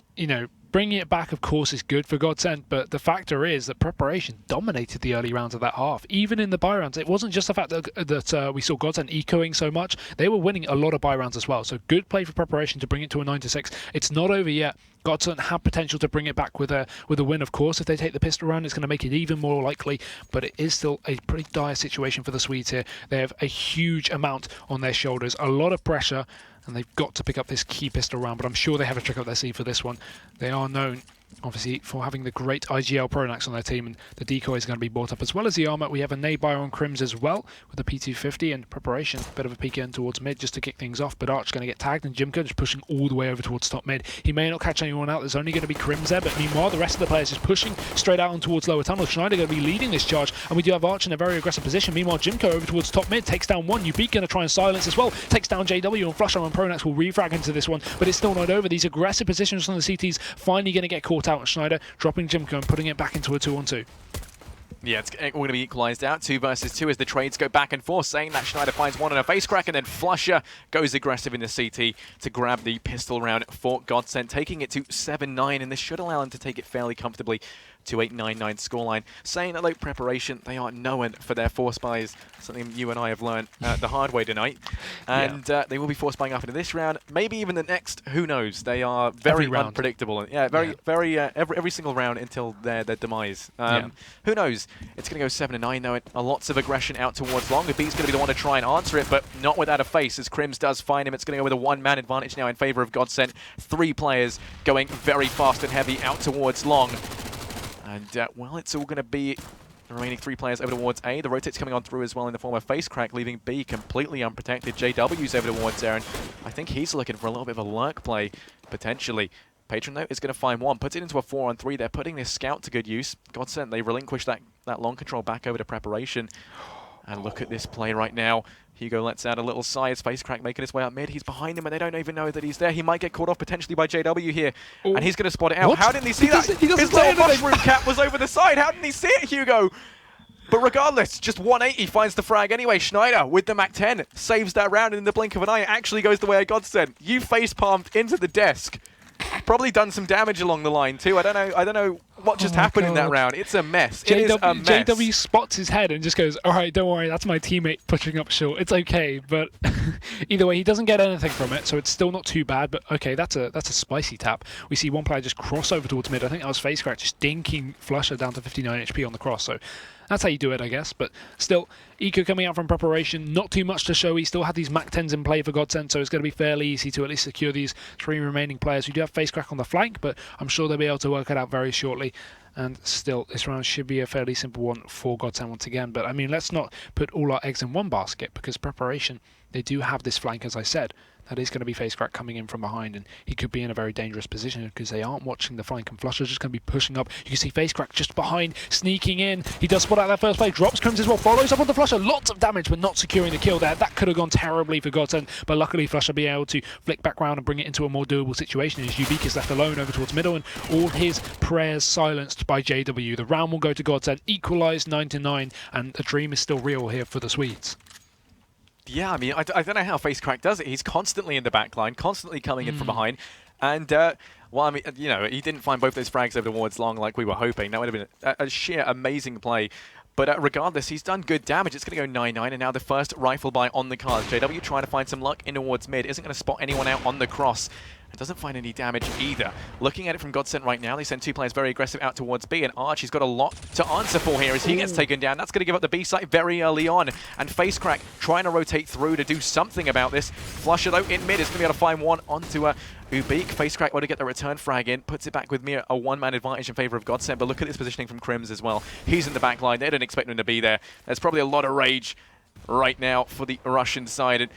bringing it back, of course, is good for GODSENT, but the factor is that preparation dominated the early rounds of that half. Even in the buy rounds, it wasn't just the fact that we saw GODSENT ecoing so much. They were winning a lot of buy rounds as well. So good play for preparation to bring it to a 9-6. It's not over yet. GODSENT have potential to bring it back with a win, of course. If they take the pistol round, it's going to make it even more likely, but it is still a pretty dire situation for the Swedes here. They have a huge amount on their shoulders, a lot of pressure, and they've got to pick up this key pistol round, but I'm sure they have a trick up their sleeve for this one. They are known, obviously, for having the great IGL pronax on their team, and the decoy is going to be brought up as well as the armor. We have a nade on KRIMZ as well with the P250 and preparation. Bit of a peek in towards mid just to kick things off, but Arch going to get tagged, and jmqa just pushing all the way over towards top mid. He may not catch anyone out. There's only going to be KRIMZ there, but meanwhile the rest of the players just pushing straight out on towards lower tunnel. znajder going to be leading this charge, and we do have Arch in a very aggressive position. Meanwhile, jmqa over towards top mid takes down one. Ubik going to try and silence as well. Takes down JW, and flusha and pronax will refrag into this one, but it's still not over. These aggressive positions on the CTs finally going to get caught out. znajder dropping jmqa and putting it back into a 2-on-2. Yeah, it's all going to be equalized out. 2 versus 2 as the trades go back and forth, saying that znajder finds one on a facecrack, and then flusha goes aggressive in the CT to grab the pistol round for GODSENT, taking it to 7-9, and this should allow them to take it fairly comfortably to 8-9-9 scoreline. Saying that late preparation, they are known for their force buys, something you and I have learned the hard way tonight. And they will be force buying up into this round, maybe even the next, who knows. They are very unpredictable. And every single round until their demise. Who knows? It's going to go 7-9 though. Lots of aggression out towards long. Ubeek's going to be the one to try and answer it, but not without a face as KRIMZ does find him. It's going to go with a one-man advantage now in favor of GODSENT. 3 players going very fast and heavy out towards long. And, well, it's all going to be the remaining 3 players over towards A. The rotate's coming on through as well in the form of facecrack, leaving B completely unprotected. JW's over towards there, and I think he's looking for a little bit of a lurk play, potentially. Patron, though, is going to find one. Puts it into a 4-on-3. They're putting this scout to good use. GODSENT, they relinquish that long control back over to preparation. And look at this play right now. Hugo lets out a little sigh as facecrack making his way up mid. He's behind him and they don't even know that he's there. He might get caught off potentially by JW here. And he's going to spot it out. What? How didn't he see that? His little mushroom cap was over the side. How didn't he see it, Hugo? But regardless, just 180 finds the frag anyway. znajder with the MAC-10 saves that round, and in the blink of an eye, it actually goes the way of GODSENT. You face-palmed into the desk. Probably done some damage along the line too. I don't know what just happened in that round. It's a mess. It is a mess. JW spots his head and just goes, "All right, don't worry, that's my teammate pushing up short. It's okay." But either way, he doesn't get anything from it, so it's still not too bad. But okay, that's a spicy tap. We see one player just cross over towards mid. I think that was facecrack just dinking flusha down to 59 HP on the cross. So that's how you do it, I guess. But still, Eco coming out from preparation, not too much to show. He still had these MAC-10s in play for GODSENT, so it's going to be fairly easy to at least secure these 3 remaining players. We do have facecrack on the flank, but I'm sure they'll be able to work it out very shortly. And still, this round should be a fairly simple one for GODSENT once again. But I mean, let's not put all our eggs in one basket, because preparation, they do have this flank, as I said. That is going to be facecrack coming in from behind, and he could be in a very dangerous position because they aren't watching the flank, and flusha's just going to be pushing up. You can see facecrack just behind, sneaking in. He does spot out that first play, drops KRIMZ as well, follows up on the flusha. Lots of damage, but not securing the kill there. That could have gone terribly for GODSENT, but luckily flusha be able to flick back round and bring it into a more doable situation as Ubeek is left alone over towards middle, and all his prayers silenced by JW. The round will go to GODSENT, equalised 9-9, and the dream is still real here for the Swedes. Yeah, I mean, I don't know how facecrack does it. He's constantly in the back line, constantly coming in from behind. And, well, I mean, you know, he didn't find both those frags over towards long like we were hoping. That would have been a sheer amazing play. But regardless, he's done good damage. It's going to go 9-9, and now the first rifle buy on the cards. JW trying to find some luck in towards mid. Isn't going to spot anyone out on the cross. It doesn't find any damage either. Looking at it from GODSENT right now, they send 2 players very aggressive out towards B, and Arch, he's got a lot to answer for here as he gets taken down. That's going to give up the B site very early on, and facecrack trying to rotate through to do something about this. flusha, though, in mid is going to be able to find one onto Ubeek. facecrack will to get the return frag in, puts it back with mere a one-man advantage in favor of GODSENT, but look at this positioning from KRIMZ as well. He's in the back line. They don't expect him to be there. There's probably a lot of rage right now for the Russian side. And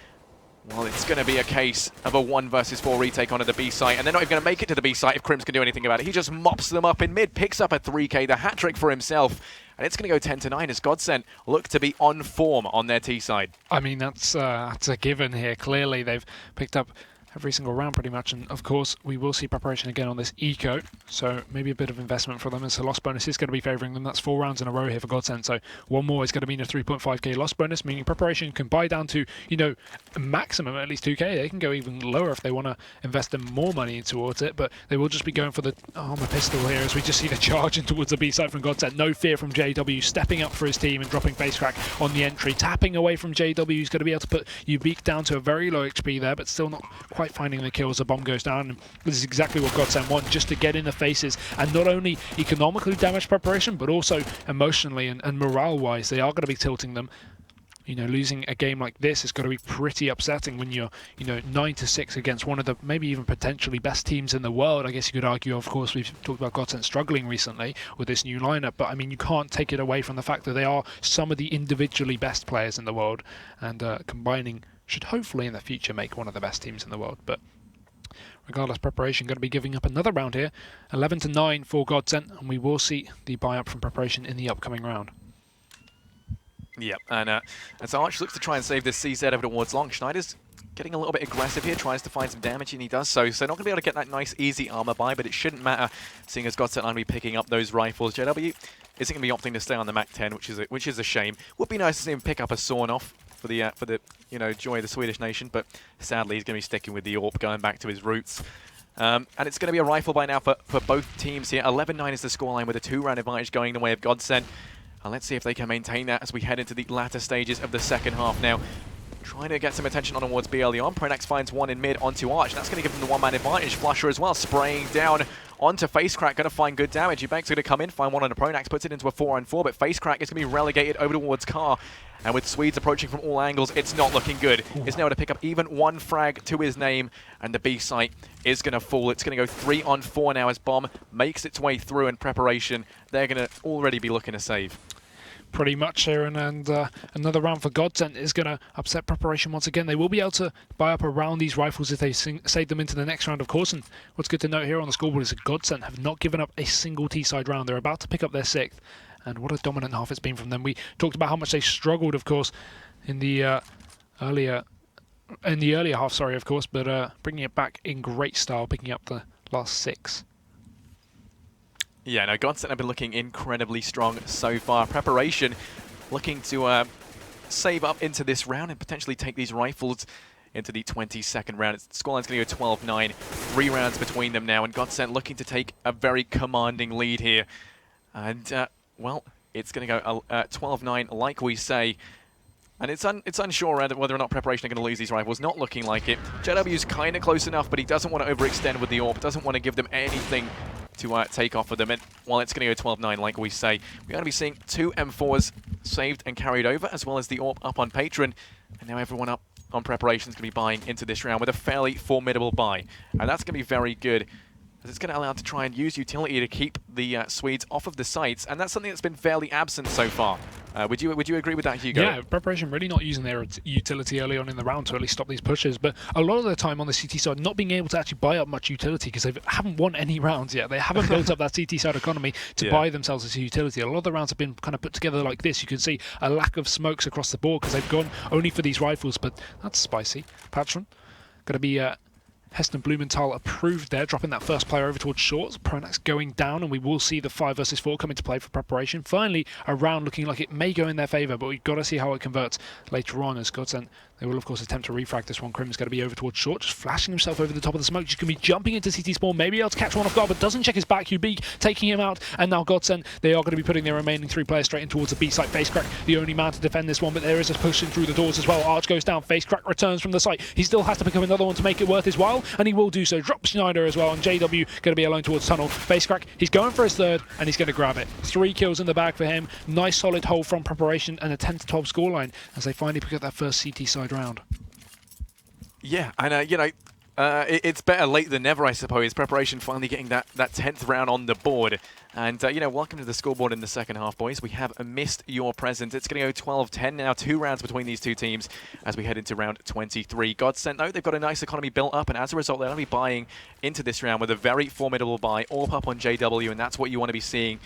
well, it's going to be a case of a 1 versus 4 retake onto the B site, and they're not even going to make it to the B site if KRIMZ can do anything about it. He just mops them up in mid, picks up a 3K, the hat-trick for himself, and it's going to go 10-9 as GODSENT look to be on form on their T side. I mean, that's a given here. Clearly, they've picked up every single round pretty much, and of course we will see preparation again on this eco, so maybe a bit of investment for them as the loss bonus is going to be favouring them. That's 4 rounds in a row here for GODSENT, so one more is going to mean a 3.5k loss bonus, meaning preparation can buy down to, you know, a maximum at least 2k. They can go even lower if they want to invest in more money towards it, but they will just be going for the armor pistol here as we just see the charge in towards the B side from GODSENT. No fear from JW, stepping up for his team and dropping facecrack on the entry, tapping away from JW, who's going to be able to put Ubeek down to a very low HP there, but still not quite finding the kills. The bomb goes down, and this is exactly what GODSENT want, just to get in the faces and not only economically damage preparation, but also emotionally and morale-wise. They are going to be tilting them. You know, losing a game like this is going to be pretty upsetting when you're, you know, 9-6 against one of the maybe even potentially best teams in the world. I guess you could argue, of course, we've talked about GODSENT struggling recently with this new lineup, but I mean, you can't take it away from the fact that they are some of the individually best players in the world, and combining should hopefully in the future make one of the best teams in the world. But regardless, preparation going to be giving up another round here, 11-9 for GODSENT, and we will see the buy up from preparation in the upcoming round. Yep, and as Arch looks to try and save this CZ over towards long, znajder's getting a little bit aggressive here, tries to find some damage, and he does so. So not going to be able to get that nice, easy armor buy, but it shouldn't matter, seeing as GODSENT Lineup be picking up those rifles. JW isn't going to be opting to stay on the MAC-10, which is a shame. Would be nice to see him pick up a sawn-off for the joy of the Swedish nation, but sadly he's going to be sticking with the AWP, going back to his roots. And it's going to be a rifle buy now for both teams here. 11-9 is the scoreline with a 2-round advantage going the way of GODSENT. And let's see if they can maintain that as we head into the latter stages of the second half now. Trying to get some attention on towards B early on. Pronax finds one in mid onto Arch. That's going to give him the one-man advantage. flusha as well, spraying down onto facecrack. Going to find good damage. Eubank's going to come in, find one on the Pronax, puts it into a 4-on-4, but facecrack is going to be relegated over towards Car. And with Swedes approaching from all angles, it's not looking good. He's now to pick up even one frag to his name, and the B site is going to fall. It's going to go 3-on-4 now as Bomb makes its way through in preparation. They're going to already be looking to save. Pretty much here, and another round for GODSENT is going to upset preparation once again. They will be able to buy up around these rifles if they save them into the next round, of course. And what's good to note here on the scoreboard is that GODSENT have not given up a single T-side round. They're about to pick up their 6th, and what a dominant half it's been from them. We talked about how much they struggled, of course, in the earlier half, sorry, of course, but bringing it back in great style, picking up the last 6. Yeah, no, GODSENT have been looking incredibly strong so far. Preparation looking to save up into this round and potentially take these rifles into the 22nd round. The scoreline's going to go 12-9, 3 rounds between them now, and GODSENT looking to take a very commanding lead here. And, well, it's going to go 12-9, like we say. And it's unsure whether or not preparation are going to lose these rifles. Not looking like it. JW's kind of close enough, but he doesn't want to overextend with the AWP. Doesn't want to give them anything to take off of them. And while it's going to go 12-9, like we say, we're going to be seeing 2 M4s saved and carried over, as well as the AWP up on Patron. And now everyone up on preparation is going to be buying into this round with a fairly formidable buy. And that's going to be very good, as it's going to allow them to try and use utility to keep the Swedes off of the sites. And that's something that's been fairly absent so far. Would you agree with that, Hugo? Yeah, preparation really not using their utility early on in the round to at least stop these pushes, but a lot of the time on the CT side not being able to actually buy up much utility because they haven't won any rounds yet. They haven't built up that CT side economy to buy themselves as a utility. A lot of the rounds have been kind of put together like this. You can see a lack of smokes across the board because they've gone only for these rifles, but that's spicy. Patron going to be Heston Blumenthal approved there, dropping that first player over towards shorts. Pronax going down, and we will see the 5 versus 4 come into play for preparation. Finally, a round looking like it may go in their favour, but we've got to see how it converts later on as GODSENT. They will, of course, attempt to refrag this one. KRIMZ going to be over towards short, just flashing himself over the top of the smoke. Just going to be jumping into CT spawn, maybe able to catch one off guard, but doesn't check his back. Ubik taking him out, and now GODSENT, they are going to be putting their remaining 3 players straight in towards the B site. facecrack, the only man to defend this one, but there is a push in through the doors as well. Arch goes down, facecrack returns from the site. He still has to pick up another one to make it worth his while, and he will do so. Drops znajder as well, and JW going to be alone towards tunnel. facecrack, he's going for his 3rd, and he's going to grab it. 3 kills in the bag for him. Nice solid hold from preparation, and a 10-12 scoreline as they finally pick up that first CT side round. Yeah, and you know, it's better late than never, I suppose. Preparation finally getting that 10th round on the board. And, you know, welcome to the scoreboard in the second half, boys. We have missed your presence. It's going to go 12-10 now, 2 rounds between these 2 teams as we head into round 23. GODSENT, though, they've got a nice economy built up, and as a result, they're going to be buying into this round with a very formidable buy, all up on JW, and that's what you want to be seeing.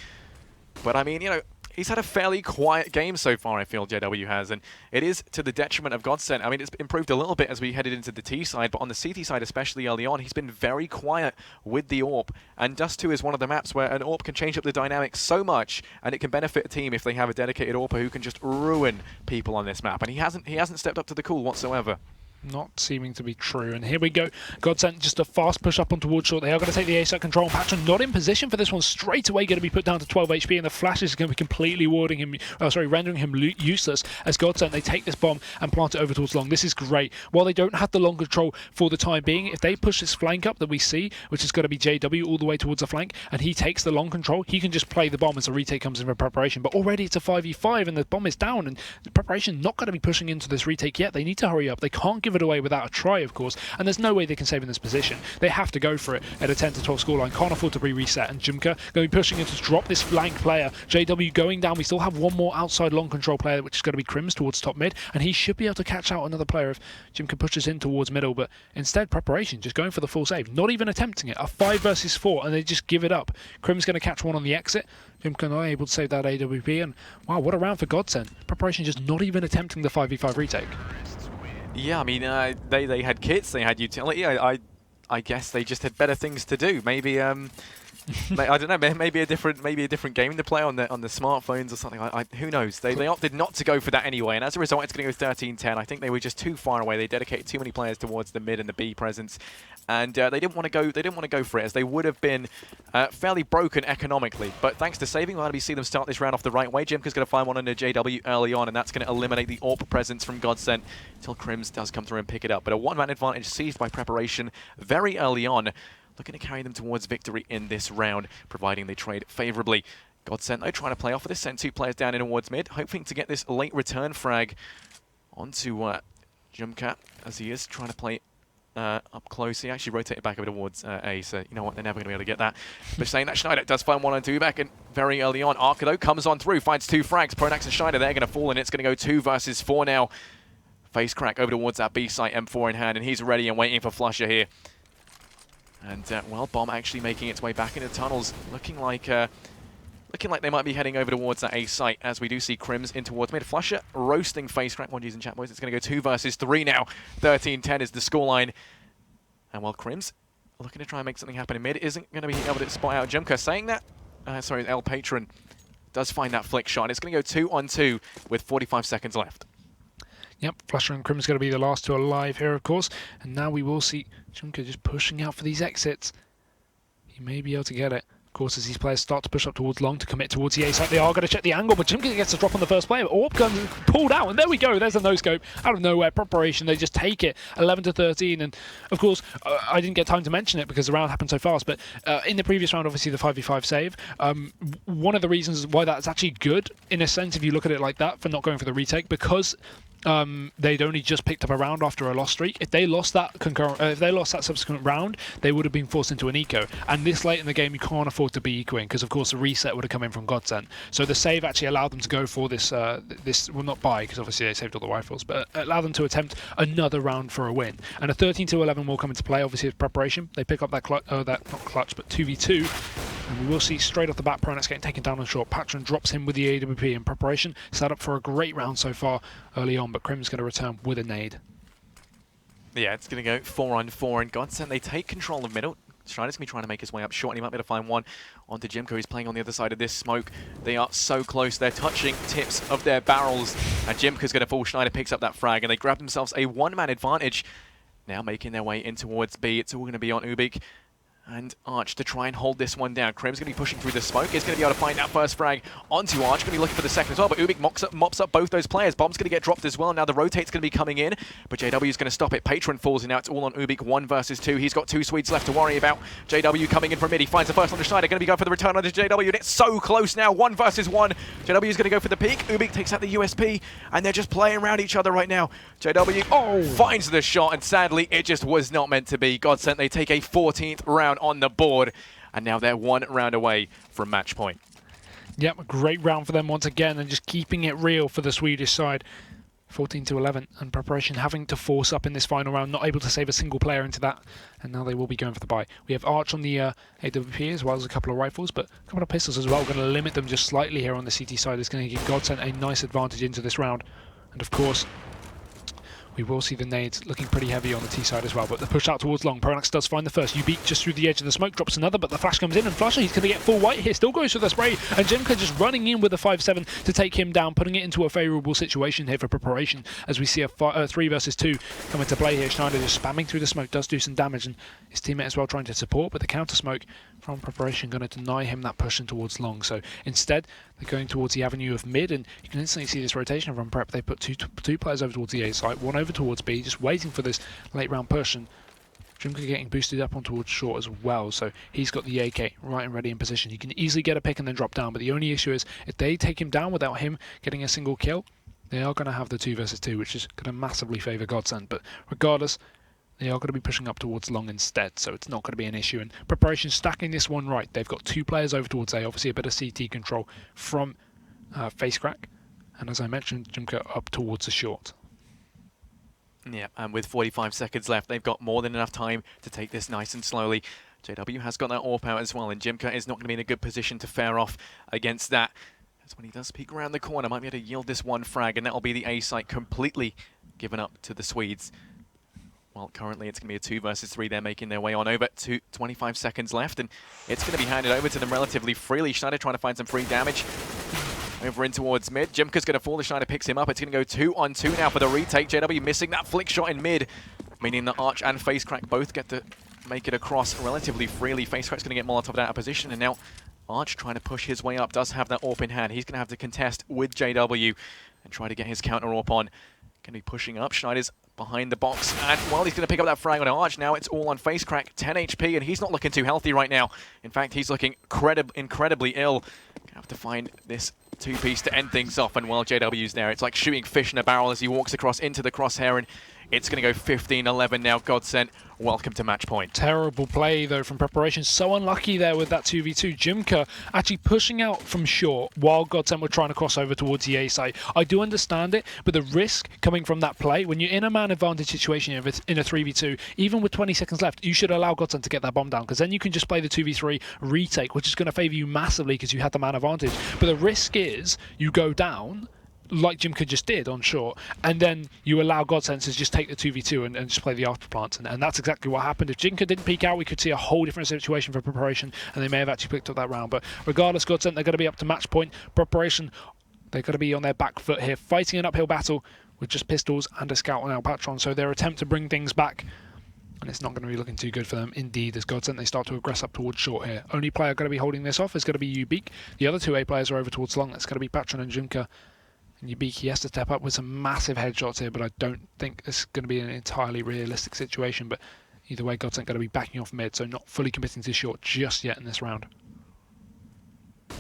But, I mean, you know, he's had a fairly quiet game so far, I feel, JW has, and it is to the detriment of GODSENT. I mean, it's improved a little bit as we headed into the T side, but on the CT side, especially early on, he's been very quiet with the AWP, and Dust 2 is one of the maps where an AWP can change up the dynamics so much, and it can benefit a team if they have a dedicated AWPer who can just ruin people on this map, and he hasn't stepped up to the call whatsoever. Not seeming to be true. And here we go. GODSENT just a fast push up on towards short. They are going to take the A site control. Patron not in position for this one. Straight away going to be put down to 12 HP, and the flash is going to be completely rendering him useless as GODSENT, they take this bomb and plant it over towards long. This is great. While they don't have the long control for the time being, if they push this flank up that we see, which is going to be JW all the way towards the flank, and he takes the long control, he can just play the bomb as the retake comes in for preparation. But already it's a 5v5 and the bomb is down, and the preparation not going to be pushing into this retake yet. They need to hurry up. They can't give it away without a try, of course, and there's no way they can save in this position. They have to go for it at a 10-12 scoreline. Can't afford to be reset, and jmqa going to be pushing in to drop this flank player. JW going down. We still have one more outside long control player, which is going to be KRIMZ towards top mid, and he should be able to catch out another player if jmqa pushes in towards middle, but instead preparation just going for the full save, not even attempting it. A 5 versus 4, and they just give it up. KRIMZ going to catch one on the exit. jmqa not able to save that AWP, and wow, what a round for GODSENT. Preparation just not even attempting the 5v5 retake. Yeah, I mean, they had kits, they had utility. I guess they just had better things to do. Maybe I don't know. Maybe a different game to play on the smartphones or something. Who knows? They opted not to go for that anyway, and as a result, it's going to go 13-10. I think they were just too far away. They dedicated too many players towards the mid and the B presence, and they didn't want to go. They didn't want to go for it, as they would have been fairly broken economically. But thanks to saving, we'll see them start this round off the right way. jmqa's going to find one under JW early on, and that's going to eliminate the AWP presence from GODSENT until KRIMZ does come through and pick it up. But a one-man advantage seized by Preparation very early on, looking to carry them towards victory in this round, providing they trade favourably. GODSENT, though, trying to play off of this, send 2 players down in towards mid, hoping to get this late return frag onto jmqa, as he is trying to play up close. He actually rotated back over towards A, so you know what, they're never going to be able to get that. But saying that, znajder does find 1 on 2 back, and very early on, Arca, though, comes on through, finds 2 frags. pronax and znajder, they're going to fall, and it's going to go 2 versus 4 now. FaceCrack over towards that B site, M4 in hand, and he's ready and waiting for flusha here. And, well, Bomb actually making its way back into tunnels, looking like they might be heading over towards that A site, as we do see KRIMZ in towards mid. flusha roasting FaceCrack, one using chat boys. It's going to go 2 versus 3 now. 13-10 is the scoreline. And, well, KRIMZ looking to try and make something happen in mid. Isn't going to be able to spot out jmqa. Saying that, sorry, Patron does find that flick shot. It's going to go 2 on 2 with 45 seconds left. Yep, flusha and KRIMZ going to be the last 2 alive here, of course. And now we will see jmqa just pushing out for these exits. He may be able to get it. Of course, as these players start to push up towards long to commit towards the A site, they are going to check the angle, but jmqa gets a drop on the first player. AWP gun pulled out, and there we go. There's a no-scope out of nowhere. Preparation, they just take it, 11-13. And, of course, I didn't get time to mention it because the round happened so fast, but in the previous round, obviously, the 5v5 save, one of the reasons why that's actually good, in a sense, if you look at it like that, for not going for the retake, because they'd only just picked up a round after a loss streak. If they lost that subsequent round, they would have been forced into an eco. And this late in the game, you can't afford to be ecoing because, of course, the reset would have come in from GODSENT. So the save actually allowed them to go for this. Well, not buy because obviously they saved all the rifles, but allowed them to attempt another round for a win. And a 13-11 will come into play. Obviously, it's preparation. They pick up that not clutch, but 2v2. And we will see straight off the bat, pronax getting taken down on short. Patron drops him with the AWP in preparation. Set up for a great round so far early on, but KRIMZ going to return with a nade. Yeah, it's going to go 4 on 4, and GODSENT, they take control of middle. znajder's going to be trying to make his way up short, and he might be able to find one onto jmqa, who's playing on the other side of this smoke. They are so close. They're touching tips of their barrels, and jmqa's going to fall. znajder picks up that frag, and they grab themselves a 1-man advantage. Now making their way in towards B. It's all going to be on Ubik and Arch to try and hold this one down. KRIMZ going to be pushing through the smoke. Is going to be able to find that first frag onto Arch. Going to be looking for the second as well, but Ubik mops up both those players. Bomb's going to get dropped as well. Now the rotate's going to be coming in, but JW is going to stop it. Patron falls in. Now it's all on Ubik, 1 versus 2. He's got 2 Swedes left to worry about. JW coming in from mid. He finds the first on the znajder. Going to be going for the return onto JW, and it's so close now. 1 versus 1. JW is going to go for the peek. Ubik takes out the USP, and they're just playing around each other right now. JW finds the shot, and sadly, it just was not meant to be. GODSENT, they take a 14th round on the board. And now they're 1 round away from match point. Yep, a great round for them once again, and just keeping it real for the Swedish side. 14-11, and preparation having to force up in this final round, not able to save a single player into that, and now they will be going for the buy. We have Arch on the AWP as well as a couple of rifles, but a couple of pistols as well. Going to limit them just slightly here on the CT side. It's going to give GODSENT a nice advantage into this round, and of course, we will see the nades looking pretty heavy on the T side as well, but the push out towards long. pronax does find the first. Ubik just through the edge of the smoke, drops another, but the flash comes in, and flusha, he's going to get full white here, still goes for the spray, and jmqa just running in with a 5-7 to take him down, putting it into a favourable situation here for preparation, as we see a 3 versus 2 come into play here. znajder just spamming through the smoke, does do some damage, and his teammate as well trying to support, but the counter smoke from preparation going to deny him that push in towards long. So instead, they're going towards the avenue of mid, and you can instantly see this rotation from prep. They put two players over towards the A site, 1 over towards B, just waiting for this late round push, and jmqa getting boosted up on towards short as well, so he's got the AK right and ready in position. He can easily get a pick and then drop down, but the only issue is if they take him down without him getting a single kill, they are going to have the 2 versus 2, which is going to massively favour GODSENT. But regardless, they are going to be pushing up towards long instead, so it's not going to be an issue. And preparation stacking this one right. They've got 2 players over towards A, obviously a bit of CT control from FaceCrack, and as I mentioned, jmqa up towards the short. Yeah, and with 45 seconds left, they've got more than enough time to take this nice and slowly. JW has got that AWP out as well, and jmqa is not going to be in a good position to fare off against that. That's when he does peek around the corner, might be able to yield this one frag, and that'll be the A site completely given up to the Swedes. Well, currently it's going to be a 2 versus 3. They're making their way on over to 25 seconds left, and it's going to be handed over to them relatively freely. znajder trying to find some free damage over in towards mid. jmqa's going to fall. znajder picks him up. It's going to go 2-on-2 now for the retake. JW missing that flick shot in mid, meaning that Arch and facecrack both get to make it across relatively freely. facecrack's going to get Molotov out of position, and now Arch trying to push his way up, does have that AWP in hand. He's going to have to contest with JW and try to get his counter AWP on. Going to be pushing up. znajder's behind the box, and while he's going to pick up that frag on Arch, now it's all on facecrack. 10 HP, and he's not looking too healthy right now. In fact, he's looking incredibly ill. Gonna have to find this 2-piece to end things off, and while JW's there, it's like shooting fish in a barrel as he walks across into the crosshair, and it's going to go 15-11 now. GODSENT, welcome to match point. Terrible play, though, from Preparation. So unlucky there with that 2v2. jmqa actually pushing out from short while GODSENT were trying to cross over towards the A side. I do understand it, but the risk coming from that play, when you're in a man advantage situation in a 3v2, even with 20 seconds left, you should allow GODSENT to get that bomb down, because then you can just play the 2v3 retake, which is going to favour you massively because you had the man advantage. But the risk is you go down, like jmqa just did on short, and then you allow GODSENT to just take the 2v2 and just play the after plants, and that's exactly what happened. If jmqa didn't peek out, we could see a whole different situation for Preparation, and they may have actually picked up that round. But regardless, GODSENT, they're going to be up to match point. Preparation, they're going to be on their back foot here, fighting an uphill battle with just pistols and a scout on our Patron, so their attempt to bring things back, and it's not going to be looking too good for them indeed, as GODSENT, they start to aggress up towards short here. Only player going to be holding this off is going to be Ubik. The other two A players are over towards long. That's going to be Patron and jmqa. And Ubik, he has to step up with some massive headshots here, but I don't think this is going to be an entirely realistic situation. But either way, GODSENT going to be backing off mid, so not fully committing to short just yet in this round.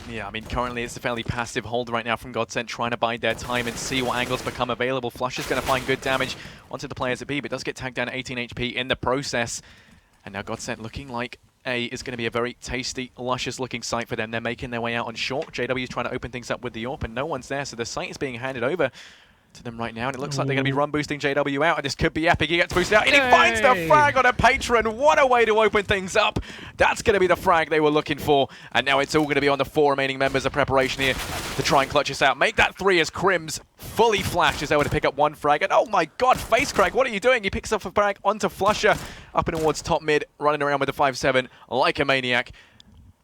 Yeah, I mean, currently it's a fairly passive hold right now from GODSENT, trying to bide their time and see what angles become available. flusha's going to find good damage onto the players at B, but does get tagged down at 18 HP in the process. And now GODSENT looking like A is going to be a very tasty, luscious looking site for them. They're making their way out on short. JW is trying to open things up with the AWP, and no one's there, so the site is being handed over to them right now, and it looks like they're going to be run boosting JW out, and this could be epic. He gets boosted out, and he finds the frag on a Patron. What a way to open things up. That's going to be the frag they were looking for, and now it's all going to be on the 4 remaining members of Preparation here to try and clutch us out. Make that 3 as KRIMZ fully flashed is able to pick up 1 frag, and oh my god, facecrack, what are you doing? He picks up a frag onto flusha, up and towards top mid, running around with the 5-7 like a maniac.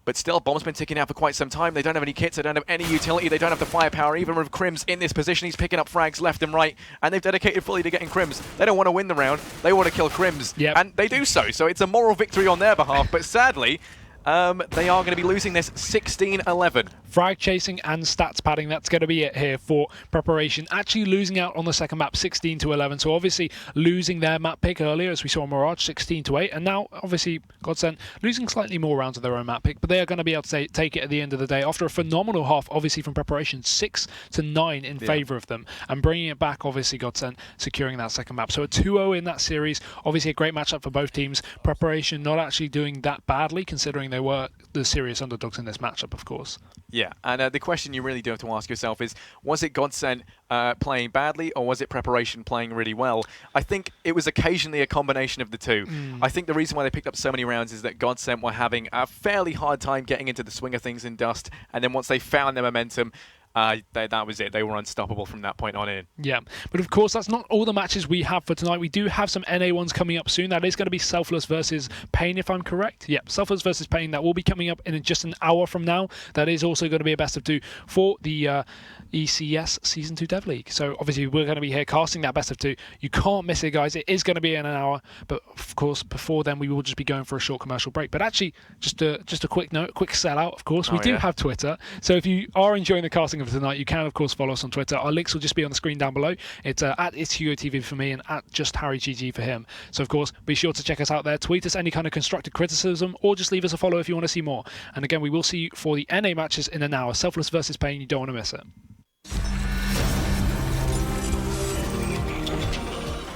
But still, bomb's been ticking out for quite some time. They don't have any kits, they don't have any utility, they don't have the firepower. Even with KRIMZ in this position, he's picking up frags left and right, and they've dedicated fully to getting KRIMZ. They don't want to win the round, they want to kill KRIMZ, and they do so. So it's a moral victory on their behalf, but sadly, they are going to be losing this 16-11. Frag chasing and stats padding, that's going to be it here for Preparation. Actually losing out on the second map 16-11, so obviously losing their map pick earlier, as we saw Mirage, 16-8, and now obviously GODSENT losing slightly more rounds of their own map pick, but they are going to be able to take it at the end of the day after a phenomenal half, obviously from Preparation, 6-9 in favour of them, and bringing it back, obviously GODSENT securing that second map. So a 2-0 in that series, obviously a great matchup for both teams. Preparation not actually doing that badly, considering they were the serious underdogs in this matchup, of course. Yeah, and the question you really do have to ask yourself is, was it GODSENT playing badly, or was it Preparation playing really well? I think it was occasionally a combination of the two. I think the reason why they picked up so many rounds is that GODSENT were having a fairly hard time getting into the swing of things in Dust, and then once they found their momentum, that was it. They were unstoppable from that point on in. Yeah, but of course that's not all the matches we have for tonight. We do have some NA ones coming up soon. That is going to be Selfless versus Pain, if I'm correct. Yep, Selfless versus Pain. That will be coming up in just an hour from now. That is also going to be a best of 2 for the ECS Season 2 Dev League. So obviously we're going to be here casting that best of 2. You can't miss it, guys. It is going to be in an hour, but of course before then we will just be going for a short commercial break. But actually, just a quick note, quick sellout. Of course, we do have Twitter. So if you are enjoying the casting of tonight, you can of course follow us on Twitter. Our links will just be on the screen down below. It's at It's Hugo TV for me and at Just Harry GG for him. So of course, be sure to check us out there. Tweet us any kind of constructive criticism, or just leave us a follow if you want to see more. And again, we will see you for the NA matches in an hour. Selfless versus Pain. You don't want to miss it.